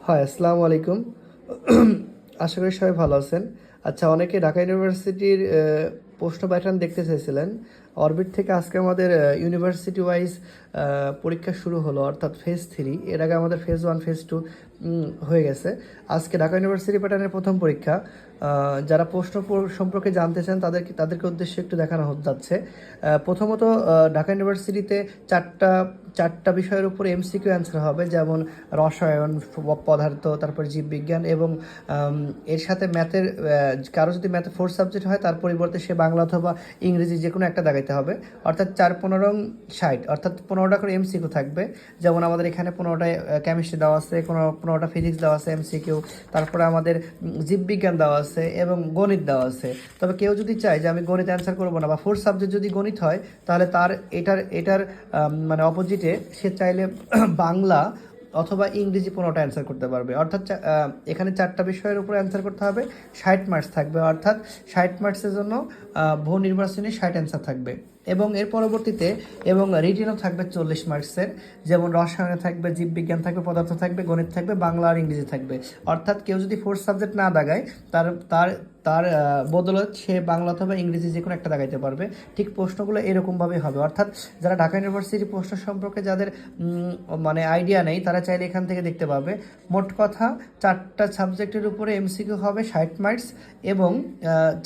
High, আসসালামু আলাইকুম। আশা করি সবাই ভালো আছেন। আচ্ছা, অনেকে ঢাকা ইউনিভার্সিটির প্রশ্ন প্যাটার্ন দেখতে চাইছিলেন। অরবিট থেকে আজকে আমাদের ইউনিভার্সিটি ওয়াইজ পরীক্ষা শুরু হলো, অর্থাৎ ফেজ 3। এর আগে আমাদের ফেজ 1 ফেজ 2 হয়ে গেছে। আজকে ঢাকা ইউনিভার্সিটি প্যাটার্নের প্রথম পরীক্ষা। যারা প্রশ্ন সম্পর্কে জানতে চান তাদেরকে উদ্দেশ্যে একটু দেখানো যাচ্ছে। প্রথমত, ঢাকা ইউনিভার্সিটিতে চারটা চারটা বিষয়ের উপর এমসিকিউ অ্যান্সার হবে, যেমন রসায়ন, পদার্থ, তারপর জীববিজ্ঞান এবং এর সাথে ম্যাথের। কারো যদি ম্যাথে 4 সাবজেক্ট হয় তার পরিবর্তে সে বাংলা অথবা ইংরেজি যে কোনো একটা দাগাইতে হবে। অর্থাৎ 4 15 60, অর্থাৎ 15টা করে এমসিকিউ থাকবে। যেমন আমাদের এখানে 15টা কেমিস্ট্রি দেওয়া আছে, 15টা ফিজিক্স দেওয়া আছে এমসিকিউ, তারপরে আমাদের জীববিজ্ঞান দেওয়া আছে এবং গণিত দেওয়া আছে। তবে কেউ যদি চায় যে আমি গণিত অ্যান্সার করবো না, বা 4 সাবজেক্ট যদি গণিত হয়, তাহলে তার এটার মানে অপোজিটে সে চাইলে বাংলা অথবা ইংরেজি 15টা অ্যান্সার করতে পারবে। অর্থাৎ এখানে 4টা বিষয়ের উপর অ্যান্সার করতে হবে। 60 মার্কস থাকবে, অর্থাৎ 60 মার্কসের জন্য বহু নির্বাচনী 60 অ্যান্সার থাকবে। এবং এর পরবর্তীতে রিটেনও থাকবে 40 মার্কসের, যেমন রসায়নে থাকবে, জীববিজ্ঞান থাকবে, পদার্থ থাকবে, গণিত থাকবে, বাংলা আর ইংরেজি থাকবে। অর্থাৎ কেউ যদি 4 সাবজেক্ট না দাগায়, তার তার তার বদলত সে বাংলা অথবা ইংরেজি যে কোনো একটা দাগাইতে পারবে। ঠিক প্রশ্নগুলো এরকমভাবে হবে। অর্থাৎ যারা ঢাকা ইউনিভার্সিটির প্রশ্ন সম্পর্কে যাদের মানে আইডিয়া নেই, তারা চাইলে এখান থেকে দেখতে পাবে। মোট কথা 4টা সাবজেক্টের উপরে এমসিকিউ হবে 60 মার্কস এবং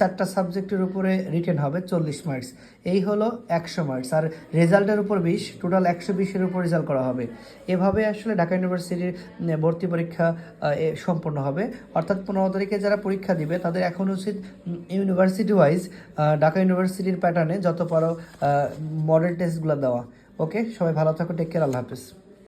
4টা সাবজেক্টের উপরে রিটেন হবে 40 মার্কস। এই হলো 100 মার্কস। আর রেজাল্টের উপর 20, টোটাল 120-এর উপর রেজাল্ট করা হবে। এভাবে আসলে ঢাকা ইউনিভার্সিটির ভর্তি পরীক্ষা সম্পন্ন হবে। অর্থাৎ 15 তারিখে যারা পরীক্ষা দিবে তাদের এখন উচিত ইউনিভার্সিটি ওয়াইজ ঢাকা ইউনিভার্সিটির প্যাটার্নে যত পারো মডেল টেস্টগুলো দেওয়া। ওকে, সবাই ভালো থাকো, টেক কেয়ার, আল্লাহ হাফিজ।